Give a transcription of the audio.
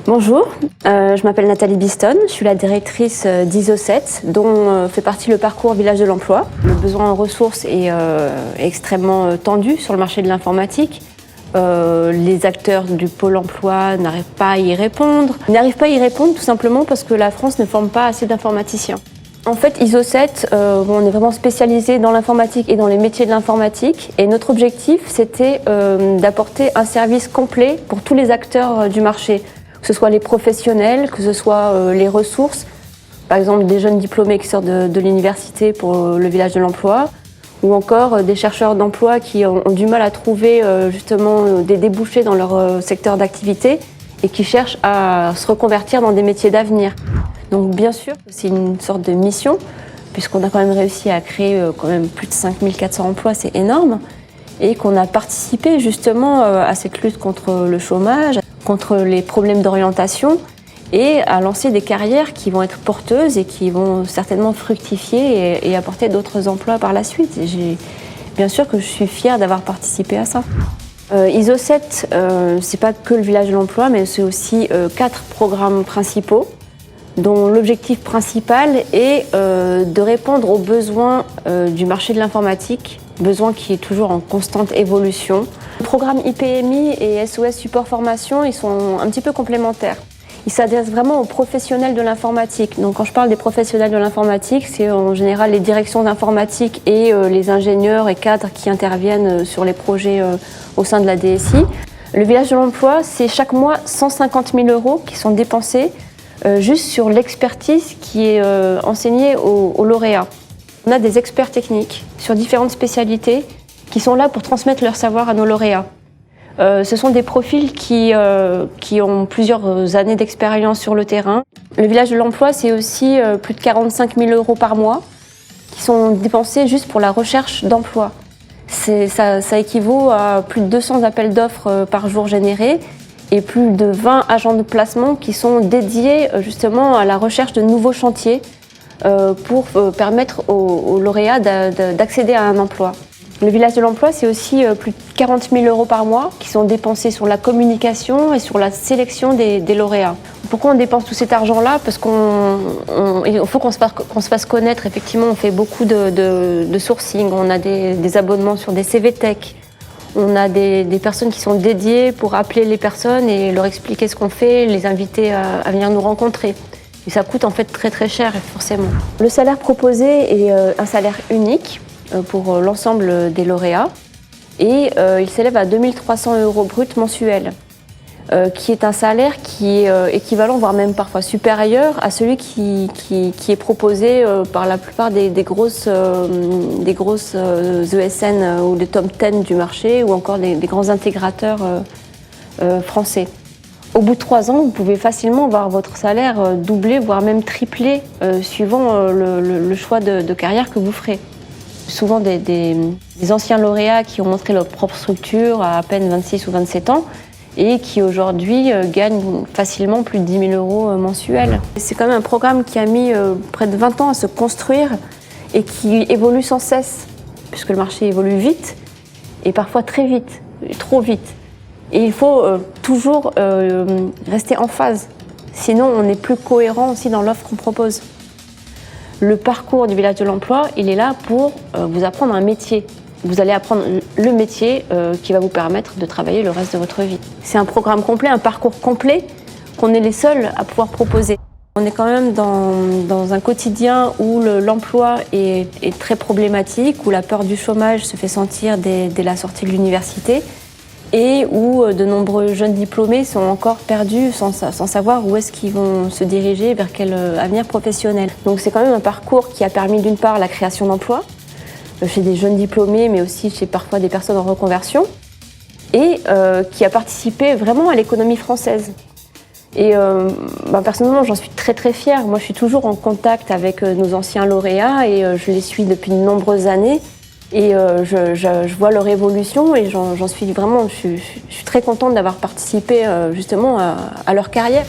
Bonjour, je m'appelle Nathalie Biston, je suis la directrice d'ISO7 dont fait partie le parcours Village de l'Emploi. Le besoin en ressources est extrêmement tendu sur le marché de l'informatique. Les acteurs du Pôle emploi n'arrivent pas à y répondre. Ils n'arrivent pas à y répondre tout simplement parce que la France ne forme pas assez d'informaticiens. En fait, ISO7, on est vraiment spécialisé dans l'informatique et dans les métiers de l'informatique. Et notre objectif, c'était d'apporter un service complet pour tous les acteurs du marché. Que ce soit les professionnels, que ce soit les ressources, par exemple des jeunes diplômés qui sortent de l'université pour le village de l'emploi, ou encore des chercheurs d'emploi qui ont du mal à trouver justement des débouchés dans leur secteur d'activité et qui cherchent à se reconvertir dans des métiers d'avenir. Donc bien sûr, c'est une sorte de mission, puisqu'on a quand même réussi à créer quand même plus de 5400 emplois, c'est énorme, et qu'on a participé justement à cette lutte contre le chômage, contre les problèmes d'orientation et à lancer des carrières qui vont être porteuses et qui vont certainement fructifier et apporter d'autres emplois par la suite. Et bien sûr que je suis fière d'avoir participé à ça. ISO7, c'est pas que le village de l'emploi, mais c'est aussi 4 programmes principaux dont l'objectif principal est de répondre aux besoins du marché de l'informatique, besoin qui est toujours en constante évolution. Les programmes IPMI et SOS Support Formation, ils sont un petit peu complémentaires. Ils s'adressent vraiment aux professionnels de l'informatique. Donc quand je parle des professionnels de l'informatique, c'est en général les directions d'informatique et les ingénieurs et cadres qui interviennent sur les projets au sein de la DSI. Le village de l'emploi, c'est chaque mois 150 000 € qui sont dépensés juste sur l'expertise qui est enseignée aux lauréats. On a des experts techniques sur différentes spécialités qui sont là pour transmettre leur savoir à nos lauréats. Ce sont des profils qui ont plusieurs années d'expérience sur le terrain. Le village de l'emploi, c'est aussi plus de 45 000 € par mois qui sont dépensés juste pour la recherche d'emploi. Ça équivaut à plus de 200 appels d'offres par jour générés et plus de 20 agents de placement qui sont dédiés justement à la recherche de nouveaux chantiers pour permettre aux lauréats d'accéder à un emploi. Le village de l'emploi, c'est aussi plus de 40 000 € par mois qui sont dépensés sur la communication et sur la sélection des lauréats. Pourquoi on dépense tout cet argent-là? Parce qu'il faut qu'on se fasse connaître. Effectivement, on fait beaucoup de sourcing, on a des abonnements sur des CV Tech, on a des personnes qui sont dédiées pour appeler les personnes et leur expliquer ce qu'on fait, les inviter à venir nous rencontrer. Et ça coûte en fait très très cher, forcément. Le salaire proposé est un salaire unique pour l'ensemble des lauréats et il s'élève à 2 300 € brut mensuels, qui est un salaire qui est équivalent, voire même parfois supérieur à celui qui est proposé par la plupart des grosses ESN ou des top 10 du marché ou encore des grands intégrateurs français. Au bout de 3 ans, vous pouvez facilement voir votre salaire doubler, voire même tripler, suivant le choix de carrière que vous ferez. Souvent des anciens lauréats qui ont montré leur propre structure à peine 26 ou 27 ans et qui aujourd'hui gagnent facilement plus de 10 000 € mensuels. C'est quand même un programme qui a mis près de 20 ans à se construire et qui évolue sans cesse, puisque le marché évolue vite et parfois très vite, trop vite. Et il faut toujours rester en phase, sinon on n'est plus cohérent aussi dans l'offre qu'on propose. Le parcours du village de l'emploi, il est là pour vous apprendre un métier. Vous allez apprendre le métier qui va vous permettre de travailler le reste de votre vie. C'est un programme complet, un parcours complet qu'on est les seuls à pouvoir proposer. On est quand même dans un quotidien où l'emploi est très problématique, où la peur du chômage se fait sentir dès la sortie de l'université et où de nombreux jeunes diplômés sont encore perdus sans savoir où est-ce qu'ils vont se diriger, vers quel avenir professionnel. Donc c'est quand même un parcours qui a permis d'une part la création d'emplois chez des jeunes diplômés, mais aussi chez parfois des personnes en reconversion, et qui a participé vraiment à l'économie française. Et personnellement, j'en suis très très fière. Moi, je suis toujours en contact avec nos anciens lauréats et je les suis depuis de nombreuses années. Et je vois leur évolution et je suis très contente d'avoir participé justement à leur carrière.